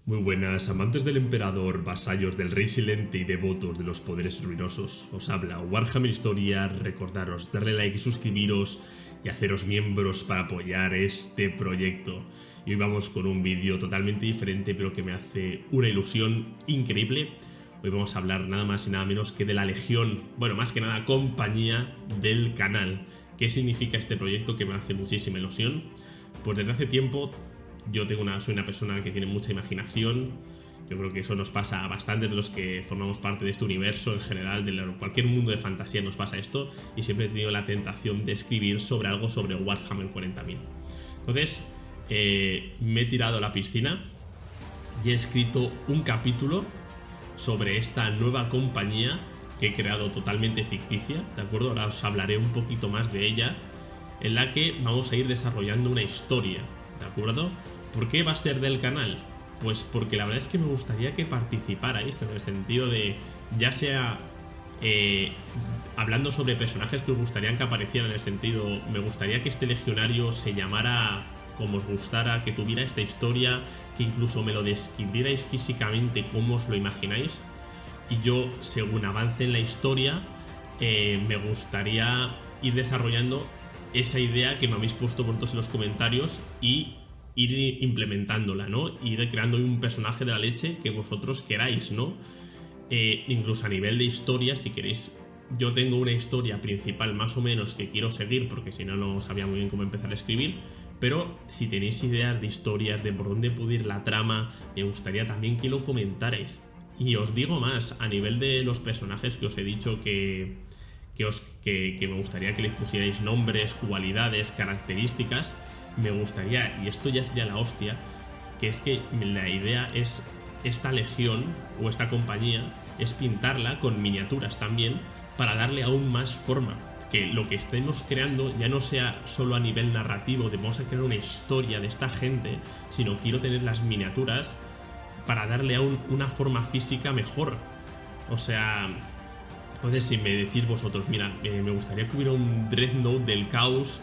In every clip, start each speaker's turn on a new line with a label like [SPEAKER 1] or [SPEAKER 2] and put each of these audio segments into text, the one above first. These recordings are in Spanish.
[SPEAKER 1] Muy buenas, amantes del emperador, vasallos del rey silente y devotos de los poderes ruinosos. Os habla Warhammer Historia, recordaros darle like y suscribiros y haceros miembros para apoyar este proyecto. Y hoy vamos con un vídeo totalmente diferente, pero que me hace una ilusión increíble. Hoy vamos a hablar nada más y nada menos que de la legión, bueno, más que nada compañía del canal. ¿Qué significa este proyecto que me hace muchísima ilusión? Pues desde hace tiempo soy una persona que tiene mucha imaginación. Yo creo que eso nos pasa a bastantes de los que formamos parte de este universo en general, de cualquier mundo de fantasía nos pasa esto, y siempre he tenido la tentación de escribir sobre algo sobre Warhammer 40.000. Entonces me he tirado a la piscina y he escrito un capítulo sobre esta nueva compañía que he creado totalmente ficticia, ¿de acuerdo? Ahora os hablaré un poquito más de ella, en la que vamos a ir desarrollando una historia, ¿de acuerdo? ¿Por qué va a ser del canal? Pues porque la verdad es que me gustaría que participarais, en el sentido de, ya sea hablando sobre personajes que os gustarían que aparecieran, en el sentido, me gustaría que este legionario se llamara como os gustara, que tuviera esta historia, que incluso me lo describierais físicamente como os lo imagináis, y yo, según avance en la historia, me gustaría ir desarrollando esa idea que me habéis puesto vosotros en los comentarios y ir implementándola, ¿no? Ir creando un personaje de la leche que vosotros queráis, ¿no? Incluso a nivel de historia, si queréis. Yo tengo una historia principal más o menos que quiero seguir, porque si no, no sabía muy bien cómo empezar a escribir. Pero si tenéis ideas de historias, de por dónde puede ir la trama, me gustaría también que lo comentarais. Y os digo más, a nivel de los personajes que os he dicho que me gustaría que les pusierais nombres, cualidades, características, me gustaría, y esto ya es ya la hostia, que es que la idea es esta legión o esta compañía es pintarla con miniaturas también para darle aún más forma, que lo que estemos creando ya no sea solo a nivel narrativo de vamos a crear una historia de esta gente, sino quiero tener las miniaturas para darle aún una forma física mejor. O sea, entonces si me decís vosotros, mira, me gustaría que hubiera un Dreadnought del caos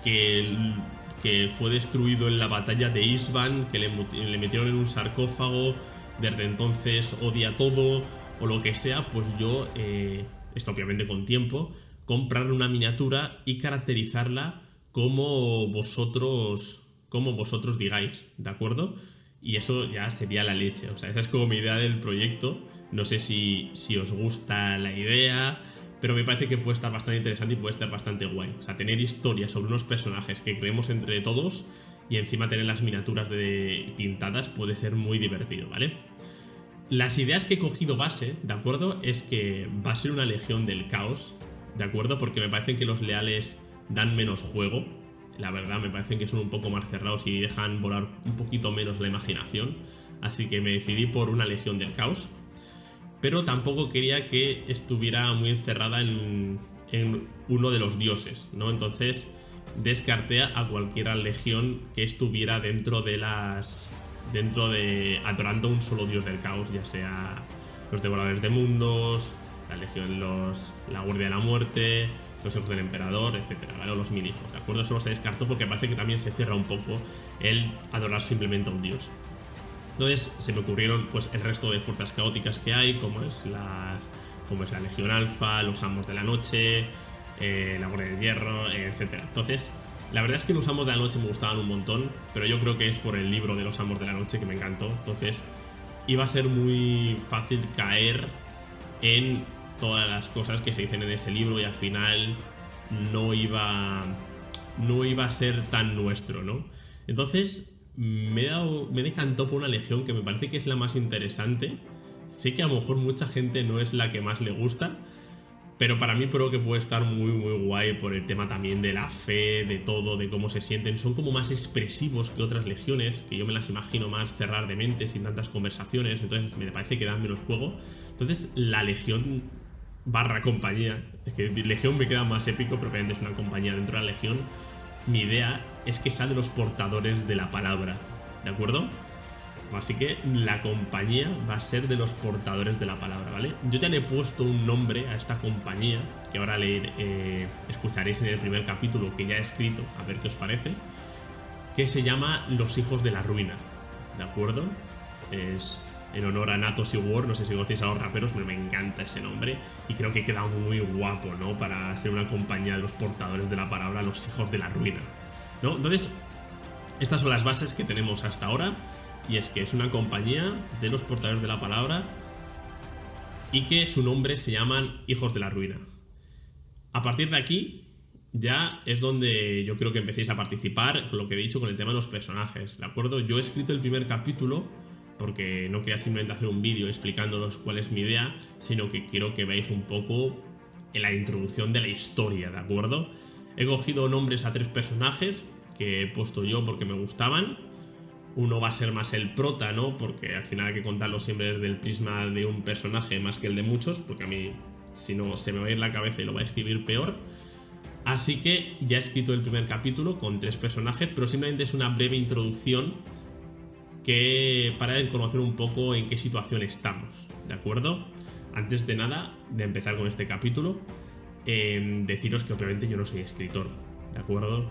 [SPEAKER 1] que fue destruido en la batalla de Isban, que le metieron en un sarcófago, desde entonces odia todo, o lo que sea, pues yo, esto obviamente con tiempo, comprar una miniatura y caracterizarla como vosotros digáis, ¿de acuerdo? Y eso ya sería la leche, o sea, esa es como mi idea del proyecto. No sé si os gusta la idea, pero me parece que puede estar bastante interesante y puede estar bastante guay. O sea, tener historias sobre unos personajes que creemos entre todos y encima tener las miniaturas pintadas puede ser muy divertido, ¿vale? Las ideas que he cogido base, ¿de acuerdo? Es que va a ser una legión del caos, ¿de acuerdo? Porque me parecen que los leales dan menos juego. La verdad, me parecen que son un poco más cerrados y dejan volar un poquito menos la imaginación. Así que me decidí por una legión del caos. Pero tampoco quería que estuviera muy encerrada en uno de los dioses, ¿no? Entonces descarté a cualquier legión que estuviera dentro de adorando un solo dios del caos, ya sea los devoradores de mundos, la legión, la guardia de la muerte, los hijos del emperador, etcétera, ¿vale? O los mil hijos, ¿de acuerdo? Eso se descartó porque parece que también se cierra un poco el adorar simplemente a un dios. Entonces se me ocurrieron pues el resto de fuerzas caóticas que hay, como es la Legión Alfa, los Amos de la Noche, la Guardia del Hierro, etcétera. Entonces, la verdad es que los Amos de la Noche me gustaban un montón, pero yo creo que es por el libro de los Amos de la Noche que me encantó. Entonces, iba a ser muy fácil caer en todas las cosas que se dicen en ese libro y al final no iba a ser tan nuestro, ¿no? Entonces me decantó por una legión que me parece que es la más interesante. Sé que a lo mejor mucha gente no es la que más le gusta, pero para mí creo que puede estar muy muy guay por el tema también de la fe, de todo, de cómo se sienten. Son como más expresivos que otras legiones, que yo me las imagino más cerrar de mente, sin tantas conversaciones, entonces me parece que dan menos juego. Entonces la legión barra compañía, es que legión me queda más épico, pero obviamente es una compañía dentro de la legión. Mi idea es que sea de los portadores de la palabra, ¿de acuerdo? Así que la compañía va a ser de los portadores de la palabra, ¿vale? Yo ya le he puesto un nombre a esta compañía, que ahora escucharéis en el primer capítulo que ya he escrito, a ver qué os parece, que se llama Los Hijos de la Ruina, ¿de acuerdo? Es en honor a Natos y War, no sé si conocéis a los raperos, pero me encanta ese nombre y creo que queda muy guapo, ¿no? Para ser una compañía de los portadores de la palabra, los hijos de la ruina, ¿no? Entonces, estas son las bases que tenemos hasta ahora, y es que es una compañía de los portadores de la palabra y que su nombre se llaman Hijos de la Ruina. A partir de aquí ya es donde yo creo que empecéis a participar con lo que he dicho con el tema de los personajes, ¿de acuerdo? Yo he escrito el primer capítulo porque no quería simplemente hacer un vídeo explicándoos cuál es mi idea, sino que quiero que veáis un poco en la introducción de la historia, ¿de acuerdo? He cogido nombres a 3 personajes que he puesto yo porque me gustaban. Uno va a ser más el prota, ¿no? Porque al final hay que contarlo siempre desde el prisma de un personaje más que el de muchos, porque a mí, si no, se me va a ir la cabeza y lo va a escribir peor. Así que ya he escrito el primer capítulo con 3 personajes, pero simplemente es una breve introducción que para conocer un poco en qué situación estamos, ¿de acuerdo? Antes de nada, de empezar con este capítulo, deciros que obviamente yo no soy escritor, ¿de acuerdo?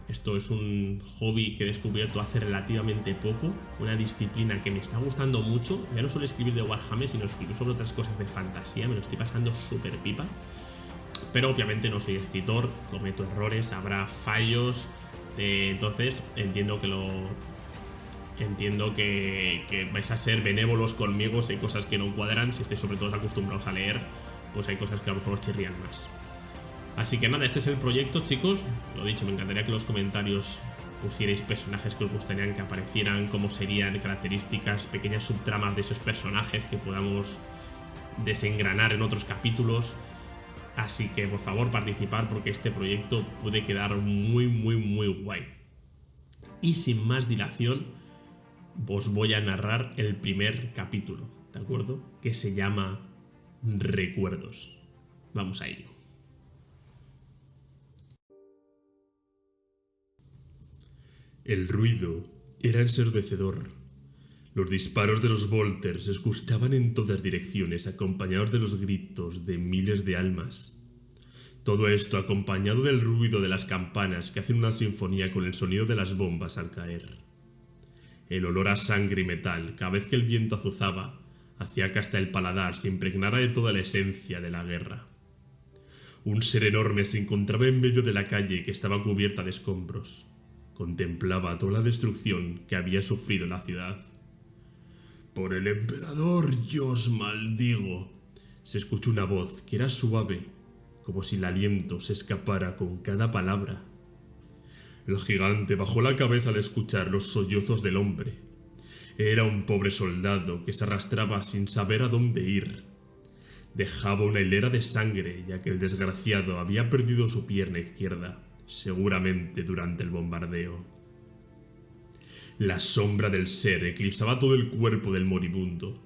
[SPEAKER 1] Esto es un hobby que he descubierto hace relativamente poco, una disciplina que me está gustando mucho. Ya no solo escribir de Warhammer, sino escribir sobre otras cosas de fantasía, me lo estoy pasando súper pipa. Pero obviamente no soy escritor, cometo errores, habrá fallos, entonces entiendo que vais a ser benévolos conmigo si hay cosas que no cuadran. Si estáis sobre todo acostumbrados a leer, pues hay cosas que a lo mejor os chirrían más. Así que nada, este es el proyecto, chicos. Lo dicho, me encantaría que en los comentarios pusierais personajes que os gustarían que aparecieran, cómo serían, características, pequeñas subtramas de esos personajes que podamos desengranar en otros capítulos. Así que por favor participar, porque este proyecto puede quedar muy guay. Y sin más dilación, os voy a narrar el primer capítulo, ¿de acuerdo? Que se llama Recuerdos. Vamos a ello. El ruido era ensordecedor. Los disparos de los Volters se escuchaban en todas direcciones, acompañados de los gritos de miles de almas. Todo esto acompañado del ruido de las campanas que hacen una sinfonía con el sonido de las bombas al caer. El olor a sangre y metal, cada vez que el viento azuzaba, hacía que hasta el paladar se impregnara de toda la esencia de la guerra. Un ser enorme se encontraba en medio de la calle que estaba cubierta de escombros. Contemplaba toda la destrucción que había sufrido la ciudad. «Por el emperador yo os maldigo», se escuchó una voz que era suave, como si el aliento se escapara con cada palabra. El gigante bajó la cabeza al escuchar los sollozos del hombre. Era un pobre soldado que se arrastraba sin saber a dónde ir. Dejaba una hilera de sangre, ya que el desgraciado había perdido su pierna izquierda, seguramente durante el bombardeo. La sombra del ser eclipsaba todo el cuerpo del moribundo.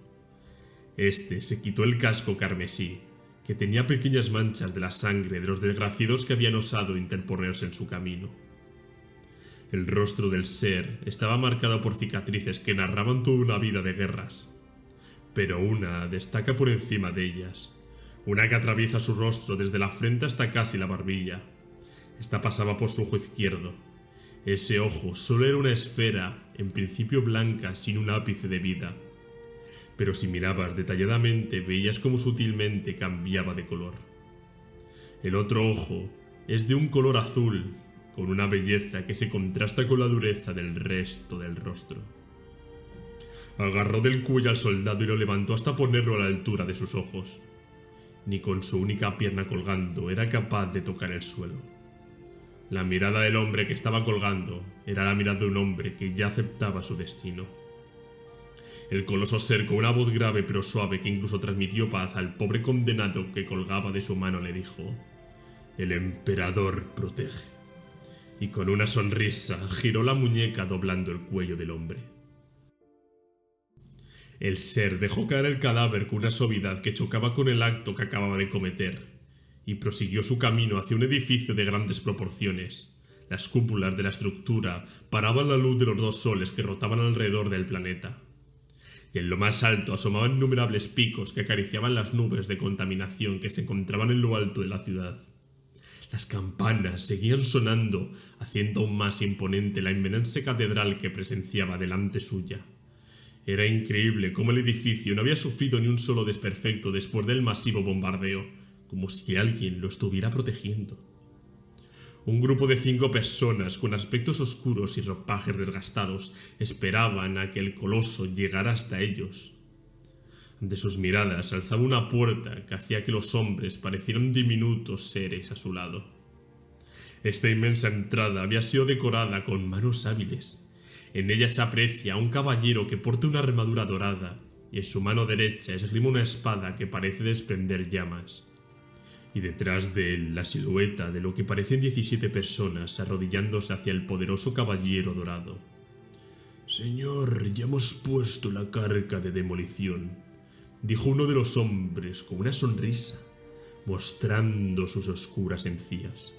[SPEAKER 1] Este se quitó el casco carmesí, que tenía pequeñas manchas de la sangre de los desgraciados que habían osado interponerse en su camino. El rostro del ser estaba marcado por cicatrices que narraban toda una vida de guerras, pero una destaca por encima de ellas, una que atraviesa su rostro desde la frente hasta casi la barbilla. Esta pasaba por su ojo izquierdo. Ese ojo solo era una esfera, en principio blanca, sin un ápice de vida. Pero si mirabas detalladamente, veías cómo sutilmente cambiaba de color. El otro ojo es de un color azul, con una belleza que se contrasta con la dureza del resto del rostro. Agarró del cuello al soldado y lo levantó hasta ponerlo a la altura de sus ojos. Ni con su única pierna colgando era capaz de tocar el suelo. La mirada del hombre que estaba colgando era la mirada de un hombre que ya aceptaba su destino. El coloso ser, con una voz grave pero suave que incluso transmitió paz al pobre condenado que colgaba de su mano, le dijo: «El emperador protege». Y con una sonrisa giró la muñeca doblando el cuello del hombre. El ser dejó caer el cadáver con una suavidad que chocaba con el acto que acababa de cometer, y prosiguió su camino hacia un edificio de grandes proporciones. Las cúpulas de la estructura paraban la luz de los 2 soles que rotaban alrededor del planeta. Y en lo más alto asomaban innumerables picos que acariciaban las nubes de contaminación que se encontraban en lo alto de la ciudad. Las campanas seguían sonando, haciendo aún más imponente la inmensa catedral que presenciaba delante suya. Era increíble cómo el edificio no había sufrido ni un solo desperfecto después del masivo bombardeo, como si alguien lo estuviera protegiendo. Un grupo de 5 personas con aspectos oscuros y ropajes desgastados esperaban a que el coloso llegara hasta ellos. Ante sus miradas alzaba una puerta que hacía que los hombres parecieran diminutos seres a su lado. Esta inmensa entrada había sido decorada con manos hábiles. En ella se aprecia a un caballero que porta una armadura dorada y en su mano derecha esgrime una espada que parece desprender llamas. Y detrás de él la silueta de lo que parecen 17 personas arrodillándose hacia el poderoso caballero dorado. «Señor, ya hemos puesto la carga de demolición», dijo uno de los hombres con una sonrisa, mostrando sus oscuras encías.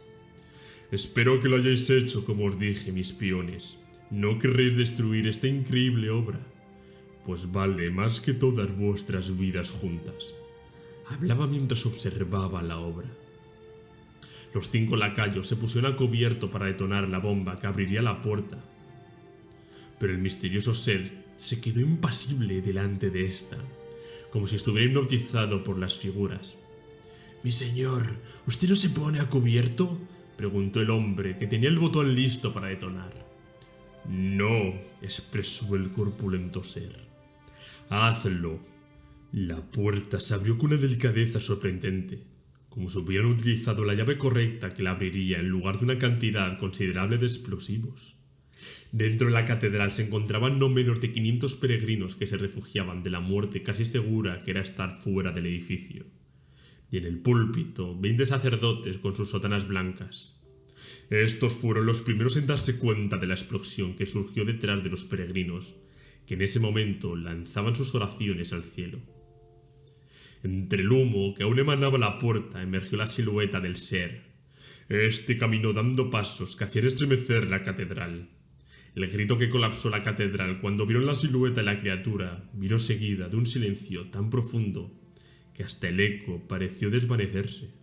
[SPEAKER 1] «Espero que lo hayáis hecho como os dije, mis peones. No querréis destruir esta increíble obra, pues vale más que todas vuestras vidas juntas». Hablaba mientras observaba la obra. Los 5 lacayos se pusieron a cubierto para detonar la bomba que abriría la puerta. Pero el misterioso ser se quedó impasible delante de esta, como si estuviera hipnotizado por las figuras. «Mi señor, ¿usted no se pone a cubierto?», preguntó el hombre, que tenía el botón listo para detonar. «No», expresó el corpulento ser. «Hazlo». La puerta se abrió con una delicadeza sorprendente, como si hubieran utilizado la llave correcta que la abriría en lugar de una cantidad considerable de explosivos. Dentro de la catedral se encontraban no menos de 500 peregrinos que se refugiaban de la muerte casi segura que era estar fuera del edificio. Y en el púlpito, 20 sacerdotes con sus sotanas blancas. Estos fueron los primeros en darse cuenta de la explosión que surgió detrás de los peregrinos, que en ese momento lanzaban sus oraciones al cielo. Entre el humo que aún emanaba la puerta emergió la silueta del ser. Este caminó dando pasos que hacían estremecer la catedral. El grito que colapsó la catedral cuando vieron la silueta de la criatura vino seguida de un silencio tan profundo que hasta el eco pareció desvanecerse.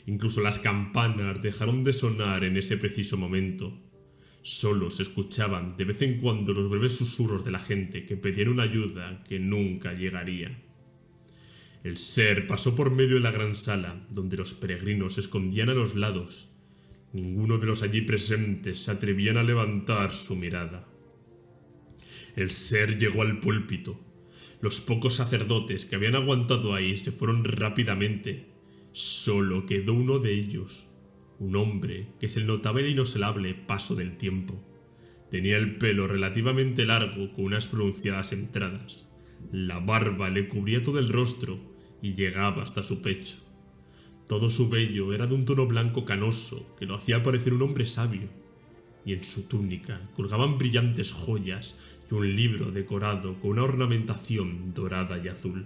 [SPEAKER 1] Incluso las campanas dejaron de sonar en ese preciso momento. Solo se escuchaban de vez en cuando los breves susurros de la gente que pedían una ayuda que nunca llegaría. El ser pasó por medio de la gran sala, donde los peregrinos se escondían a los lados. Ninguno de los allí presentes se atrevían a levantar su mirada. El ser llegó al púlpito. Los pocos sacerdotes que habían aguantado ahí se fueron rápidamente. Solo quedó uno de ellos, un hombre que se le notaba el inocelable paso del tiempo. Tenía el pelo relativamente largo con unas pronunciadas entradas. La barba le cubría todo el rostro y llegaba hasta su pecho. Todo su vello era de un tono blanco canoso que lo hacía parecer un hombre sabio, y en su túnica colgaban brillantes joyas y un libro decorado con una ornamentación dorada y azul.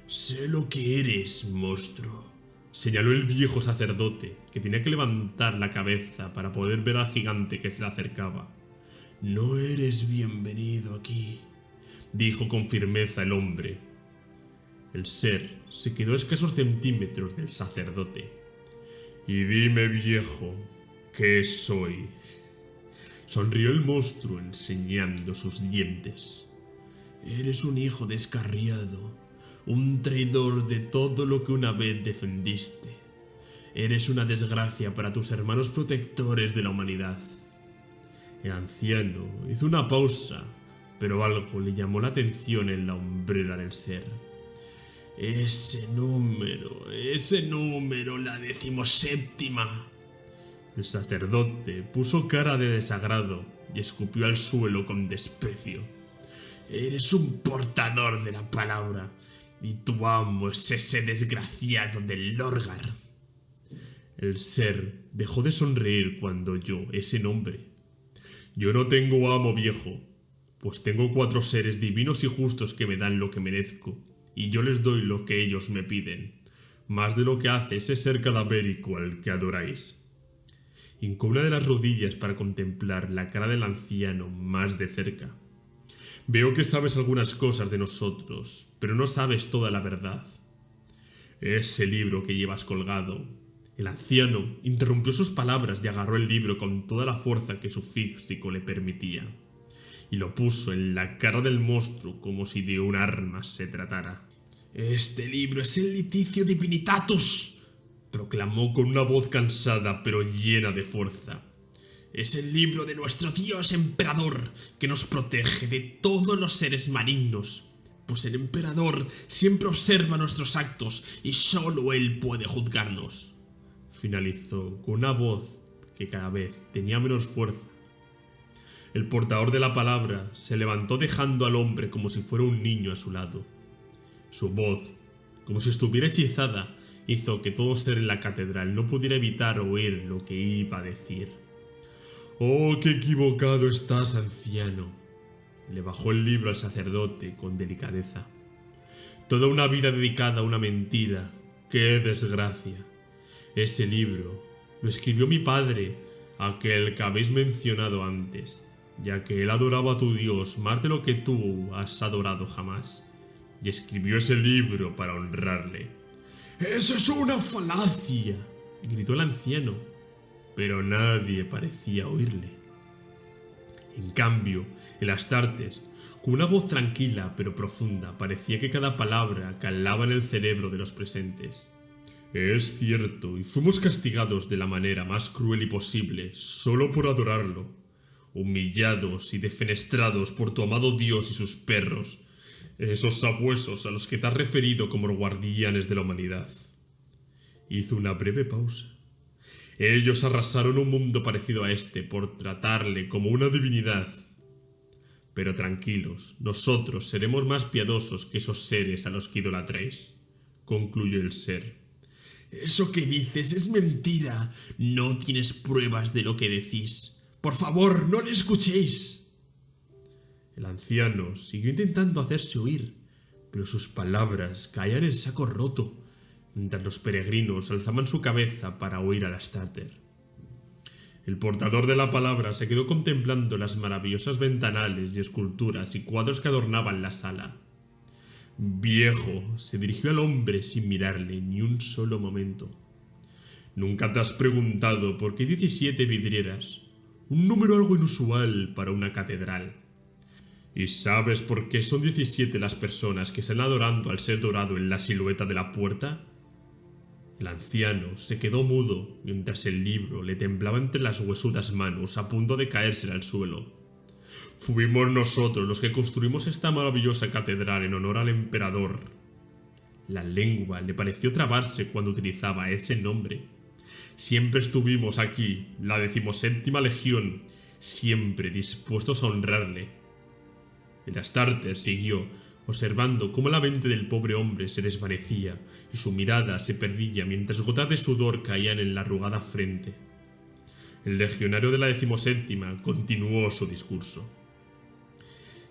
[SPEAKER 1] «Sé lo que eres, monstruo», señaló el viejo sacerdote, que tenía que levantar la cabeza para poder ver al gigante que se le acercaba. «No eres bienvenido aquí», dijo con firmeza el hombre. El ser se quedó a escasos centímetros del sacerdote. «Y dime, viejo, ¿qué soy?», sonrió el monstruo enseñando sus dientes. «Eres un hijo descarriado, un traidor de todo lo que una vez defendiste. Eres una desgracia para tus hermanos protectores de la humanidad». El anciano hizo una pausa, pero algo le llamó la atención en la hombrera del ser. Ese número, la 17ª. El sacerdote puso cara de desagrado y escupió al suelo con desprecio. «Eres un portador de la palabra, y tu amo es ese desgraciado del Lorgar». El ser dejó de sonreír cuando oyó ese nombre. «Yo no tengo amo, viejo, pues tengo 4 seres divinos y justos que me dan lo que merezco, y yo les doy lo que ellos me piden, más de lo que hace ese ser cadavérico al que adoráis». Hincó una de las rodillas para contemplar la cara del anciano más de cerca. «Veo que sabes algunas cosas de nosotros, pero no sabes toda la verdad. Ese libro que llevas colgado». El anciano interrumpió sus palabras y agarró el libro con toda la fuerza que su físico le permitía. y lo puso en la cara del monstruo como si de un arma se tratara. «Este libro es el Liticio Divinitatus», proclamó con una voz cansada pero llena de fuerza. «Es el libro de nuestro Dios Emperador, que nos protege de todos los seres malignos, pues el Emperador siempre observa nuestros actos y solo él puede juzgarnos», finalizó con una voz que cada vez tenía menos fuerza. El portador de la palabra se levantó dejando al hombre como si fuera un niño a su lado. Su voz, como si estuviera hechizada, hizo que todo ser en la catedral no pudiera evitar oír lo que iba a decir. «Oh, qué equivocado estás, anciano», le bajó el libro al sacerdote con delicadeza. «Toda una vida dedicada a una mentira. ¡Qué desgracia! Ese libro lo escribió mi padre, aquel que habéis mencionado antes, ya que él adoraba a tu Dios más de lo que tú has adorado jamás, y escribió ese libro para honrarle». «¡Eso es una falacia!», gritó el anciano, pero nadie parecía oírle. En cambio, el Astartes, con una voz tranquila pero profunda, parecía que cada palabra calaba en el cerebro de los presentes. «Es cierto, y fuimos castigados de la manera más cruel y posible, solo por adorarlo, humillados y defenestrados por tu amado Dios y sus perros, esos sabuesos a los que te has referido como guardianes de la humanidad». Hizo una breve pausa. «Ellos arrasaron un mundo parecido a este por tratarle como una divinidad. Pero tranquilos, nosotros seremos más piadosos que esos seres a los que idolatréis», concluyó el ser. «Eso que dices es mentira. No tienes pruebas de lo que decís. Por favor, no le escuchéis». El anciano siguió intentando hacerse oír, pero sus palabras caían en saco roto, mientras los peregrinos alzaban su cabeza para oír al Astarter. El portador de la palabra se quedó contemplando las maravillosas ventanales y esculturas y cuadros que adornaban la sala. «Viejo», se dirigió al hombre sin mirarle ni un solo momento. «¿Nunca te has preguntado por qué 17 vidrieras? Un número algo inusual para una catedral. ¿Y sabes por qué son 17 las personas que están adorando al ser dorado en la silueta de la puerta?» El anciano se quedó mudo mientras el libro le temblaba entre las huesudas manos a punto de caérsele al suelo. «Fuimos nosotros los que construimos esta maravillosa catedral en honor al emperador». La lengua le pareció trabarse cuando utilizaba ese nombre. «Siempre estuvimos aquí, la 17ª legión, siempre dispuestos a honrarle». El Astarter siguió, observando cómo la mente del pobre hombre se desvanecía y su mirada se perdía mientras gotas de sudor caían en la arrugada frente. El legionario de la 17ª continuó su discurso.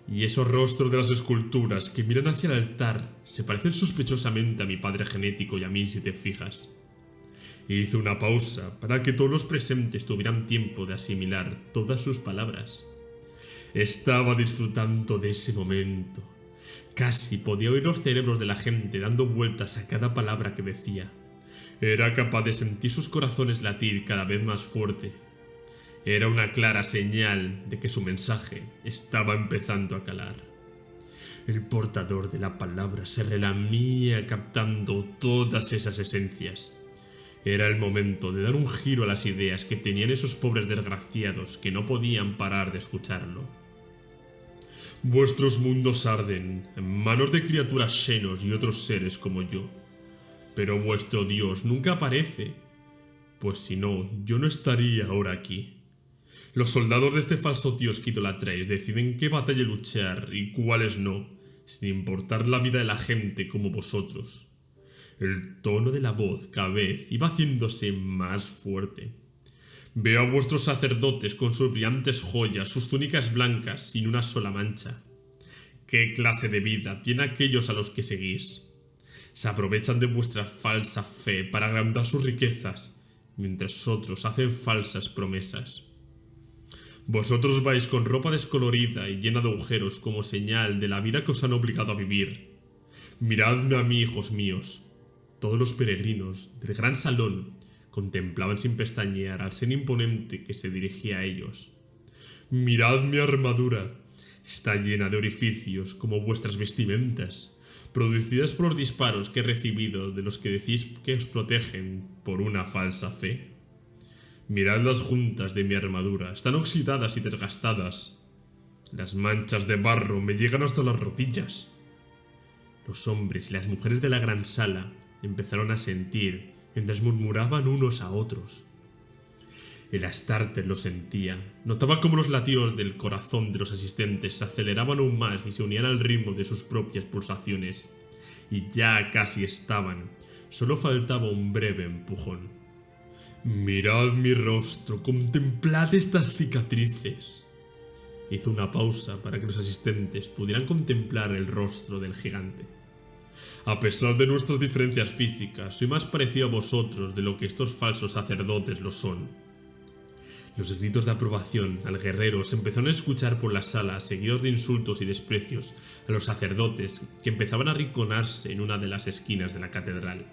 [SPEAKER 1] «Y esos rostros de las esculturas que miran hacia el altar se parecen sospechosamente a mi padre genético y a mí si te fijas». Hizo una pausa para que todos los presentes tuvieran tiempo de asimilar todas sus palabras. Estaba disfrutando de ese momento. Casi podía oír los cerebros de la gente dando vueltas a cada palabra que decía. Era capaz de sentir sus corazones latir cada vez más fuerte. Era una clara señal de que su mensaje estaba empezando a calar. El portador de la palabra se relamía captando todas esas esencias. Era el momento de dar un giro a las ideas que tenían esos pobres desgraciados que no podían parar de escucharlo. Vuestros mundos arden en manos de criaturas Xenos y otros seres como yo. Pero vuestro Dios nunca aparece, pues si no, yo no estaría ahora aquí. Los soldados de este falso Dios que idolatráis deciden qué batalla luchar y cuáles no, sin importar la vida de la gente como vosotros. El tono de la voz cada vez iba haciéndose más fuerte. Veo a vuestros sacerdotes con sus brillantes joyas, sus túnicas blancas, sin una sola mancha. ¿Qué clase de vida tienen aquellos a los que seguís? Se aprovechan de vuestra falsa fe para agrandar sus riquezas, mientras otros hacen falsas promesas. Vosotros vais con ropa descolorida y llena de agujeros como señal de la vida que os han obligado a vivir. Miradme a mí, hijos míos. Todos los peregrinos del gran salón contemplaban sin pestañear al ser imponente que se dirigía a ellos. Mirad mi armadura. Está llena de orificios como vuestras vestimentas, producidas por los disparos que he recibido de los que decís que os protegen por una falsa fe. Mirad las juntas de mi armadura, están oxidadas y desgastadas. Las manchas de barro me llegan hasta las rodillas. Los hombres y las mujeres de la gran sala empezaron a sentir mientras murmuraban unos a otros. El Astarte lo sentía, notaba cómo los latidos del corazón de los asistentes se aceleraban aún más y se unían al ritmo de sus propias pulsaciones. Y ya casi estaban, solo faltaba un breve empujón. Mirad mi rostro, contemplad estas cicatrices. Hizo una pausa para que los asistentes pudieran contemplar el rostro del gigante. A pesar de nuestras diferencias físicas, soy más parecido a vosotros de lo que estos falsos sacerdotes lo son. Los gritos de aprobación al guerrero se empezaron a escuchar por la sala, seguidos de insultos y desprecios a los sacerdotes que empezaban a arrinconarse en una de las esquinas de la catedral.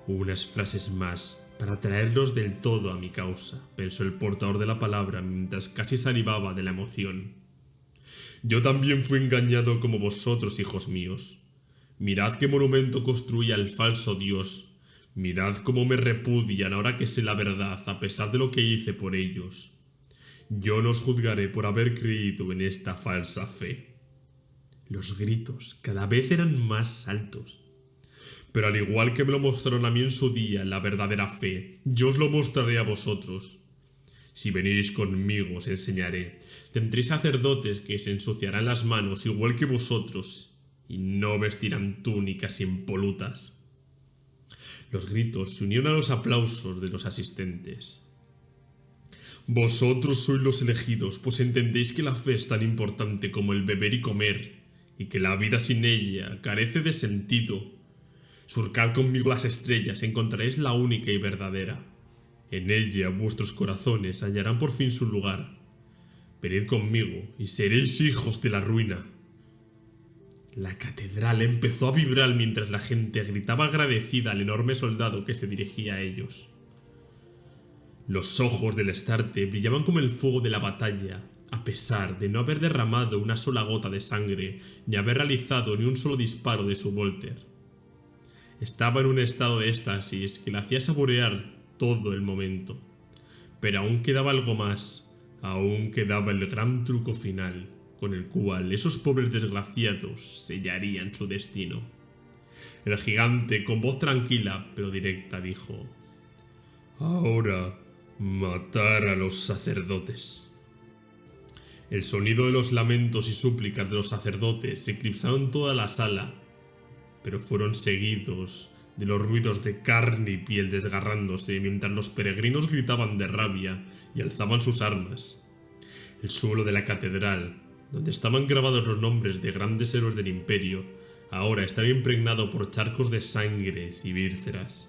[SPEAKER 1] Unas frases más para traerlos del todo a mi causa, pensó el portador de la palabra mientras casi salivaba de la emoción. Yo también fui engañado como vosotros, hijos míos. Mirad qué monumento construía el falso dios. Mirad cómo me repudian ahora que sé la verdad, a pesar de lo que hice por ellos. Yo no os juzgaré por haber creído en esta falsa fe. Los gritos cada vez eran más altos. Pero al igual que me lo mostraron a mí en su día la verdadera fe, yo os lo mostraré a vosotros. Si venís conmigo os enseñaré. Tendréis sacerdotes que se ensuciarán las manos igual que vosotros y no vestirán túnicas impolutas. Los gritos se unieron a los aplausos de los asistentes. Vosotros sois los elegidos, pues entendéis que la fe es tan importante como el beber y comer, y que la vida sin ella carece de sentido. Surcad conmigo las estrellas, encontraréis la única y verdadera. En ella vuestros corazones hallarán por fin su lugar. Venid conmigo y seréis hijos de la ruina. La catedral empezó a vibrar mientras la gente gritaba agradecida al enorme soldado que se dirigía a ellos. Los ojos del Astarte brillaban como el fuego de la batalla, a pesar de no haber derramado una sola gota de sangre ni haber realizado ni un solo disparo de su Volter. Estaba en un estado de éxtasis que le hacía saborear todo el momento. Pero aún quedaba algo más, aún quedaba el gran truco final, con el cual esos pobres desgraciados sellarían su destino. El gigante, con voz tranquila pero directa, dijo: «Ahora, matar a los sacerdotes». El sonido de los lamentos y súplicas de los sacerdotes eclipsaron toda la sala, pero fueron seguidos de los ruidos de carne y piel desgarrándose mientras los peregrinos gritaban de rabia y alzaban sus armas. El suelo de la catedral, donde estaban grabados los nombres de grandes héroes del imperio, ahora estaba impregnado por charcos de sangres y vísceras.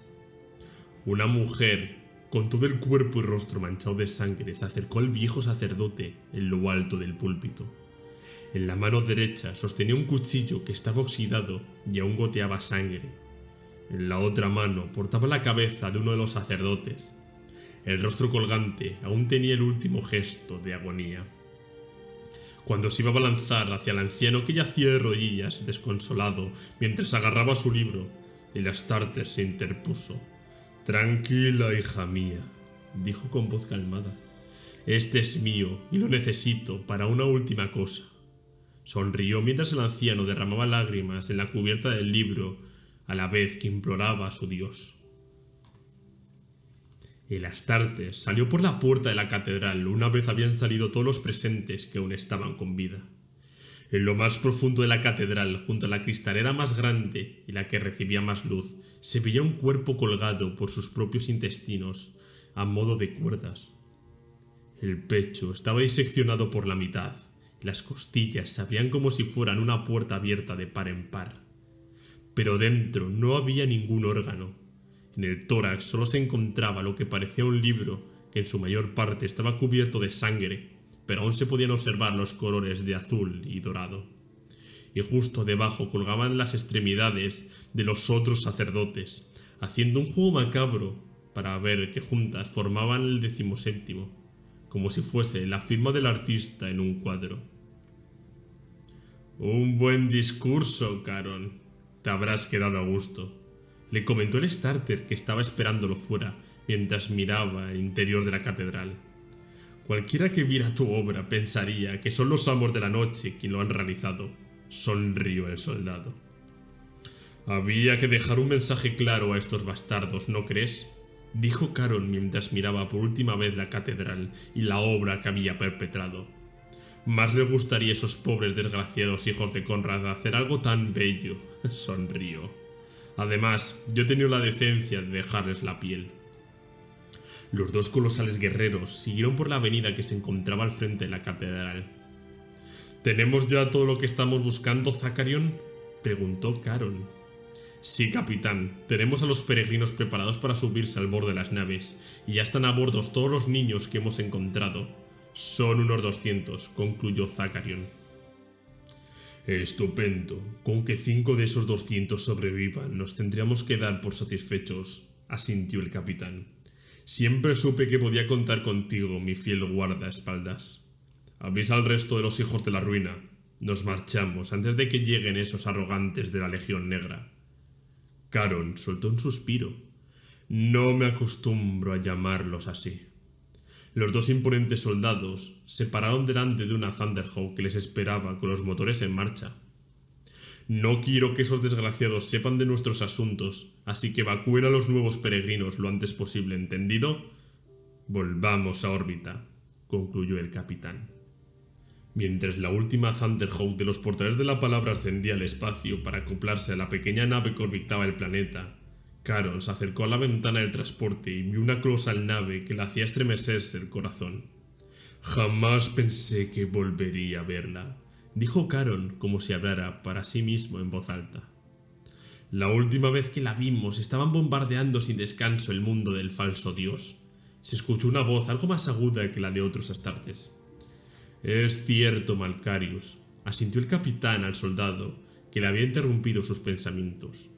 [SPEAKER 1] Una mujer, con todo el cuerpo y rostro manchado de sangre, se acercó al viejo sacerdote en lo alto del púlpito. En la mano derecha sostenía un cuchillo que estaba oxidado y aún goteaba sangre. En la otra mano portaba la cabeza de uno de los sacerdotes. El rostro colgante aún tenía el último gesto de agonía. Cuando se iba a balanzar hacia el anciano que yacía de rodillas, desconsolado, mientras agarraba su libro, el Astarte se interpuso. «Tranquila, hija mía», dijo con voz calmada. «Este es mío y lo necesito para una última cosa». Sonrió mientras el anciano derramaba lágrimas en la cubierta del libro, a la vez que imploraba a su dios. El Astarte salió por la puerta de la catedral una vez habían salido todos los presentes que aún estaban con vida. En lo más profundo de la catedral, junto a la cristalera más grande y la que recibía más luz, se veía un cuerpo colgado por sus propios intestinos, a modo de cuerdas. El pecho estaba diseccionado por la mitad, y las costillas se abrían como si fueran una puerta abierta de par en par. Pero dentro no había ningún órgano. En el tórax solo se encontraba lo que parecía un libro, que en su mayor parte estaba cubierto de sangre, pero aún se podían observar los colores de azul y dorado. Y justo debajo colgaban las extremidades de los otros sacerdotes, haciendo un juego macabro para ver que juntas formaban el 17º, como si fuese la firma del artista en un cuadro. Un buen discurso, Caron. Te habrás quedado a gusto. Le comentó el starter que estaba esperándolo fuera mientras miraba el interior de la catedral. Cualquiera que viera tu obra pensaría que son los amos de la noche quien lo han realizado. Sonrió el soldado. Había que dejar un mensaje claro a estos bastardos, ¿no crees? Dijo Caron mientras miraba por última vez la catedral y la obra que había perpetrado. Más le gustaría a esos pobres desgraciados hijos de Conrad hacer algo tan bello. Sonrió. Además, yo he tenido la decencia de dejarles la piel. Los dos colosales guerreros siguieron por la avenida que se encontraba al frente de la catedral. ¿Tenemos ya todo lo que estamos buscando, Zakarion?, preguntó Caron. Sí, capitán. Tenemos a los peregrinos preparados para subirse al borde de las naves, y ya están a bordo todos los niños que hemos encontrado. Son unos 200, concluyó Zakarion. Estupendo. Con que 5 de esos 200 sobrevivan, nos tendríamos que dar por satisfechos, asintió el capitán. Siempre supe que podía contar contigo, mi fiel guardaespaldas. Avisa al resto de los hijos de la ruina. Nos marchamos antes de que lleguen esos arrogantes de la Legión Negra. Caron soltó un suspiro. No me acostumbro a llamarlos así. Los dos imponentes soldados se pararon delante de una Thunderhawk que les esperaba con los motores en marcha. No quiero que esos desgraciados sepan de nuestros asuntos, así que evacúen a los nuevos peregrinos lo antes posible, ¿entendido? Volvamos a órbita, concluyó el capitán. Mientras la última Thunderhawk de los portadores de la palabra ascendía al espacio para acoplarse a la pequeña nave que orbitaba el planeta, Caron se acercó a la ventana del transporte y vio una colosal nave que le hacía estremecerse el corazón. Jamás pensé que volvería a verla, dijo Caron como si hablara para sí mismo en voz alta. La última vez que la vimos estaban bombardeando sin descanso el mundo del falso dios. Se escuchó una voz algo más aguda que la de otros astartes. Es cierto, Malcarius, asintió el capitán al soldado que le había interrumpido sus pensamientos.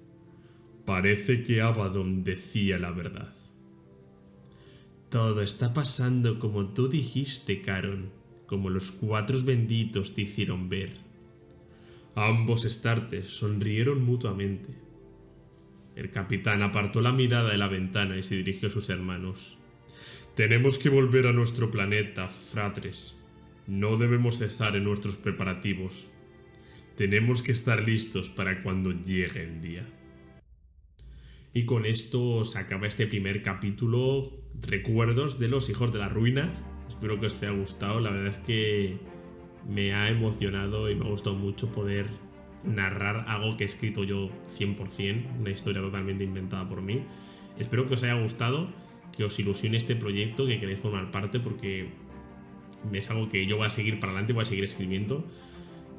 [SPEAKER 1] Parece que Abaddon decía la verdad. Todo está pasando como tú dijiste, Caron, como los 4 benditos te hicieron ver. Ambos astartes sonrieron mutuamente. El capitán apartó la mirada de la ventana y se dirigió a sus hermanos. Tenemos que volver a nuestro planeta, fratres. No debemos cesar en nuestros preparativos. Tenemos que estar listos para cuando llegue el día. Y con esto se acaba este primer capítulo, Recuerdos de los Hijos de la Ruina. Espero que os haya gustado, la verdad es que me ha emocionado y me ha gustado mucho poder narrar algo que he escrito yo 100%, una historia totalmente inventada por mí. Espero que os haya gustado, que os ilusione este proyecto, que queréis formar parte, porque es algo que yo voy a seguir para adelante, voy a seguir escribiendo.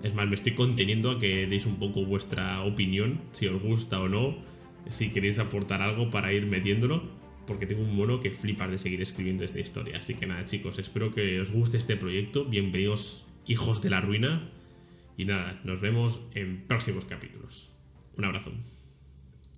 [SPEAKER 1] Es más, me estoy conteniendo a que deis un poco vuestra opinión, si os gusta o no, si queréis aportar algo para ir metiéndolo, porque tengo un mono que flipas de seguir escribiendo esta historia. Así que nada, chicos, espero que os guste este proyecto. Bienvenidos, hijos de la ruina. Y nada, nos vemos en próximos capítulos. Un abrazo.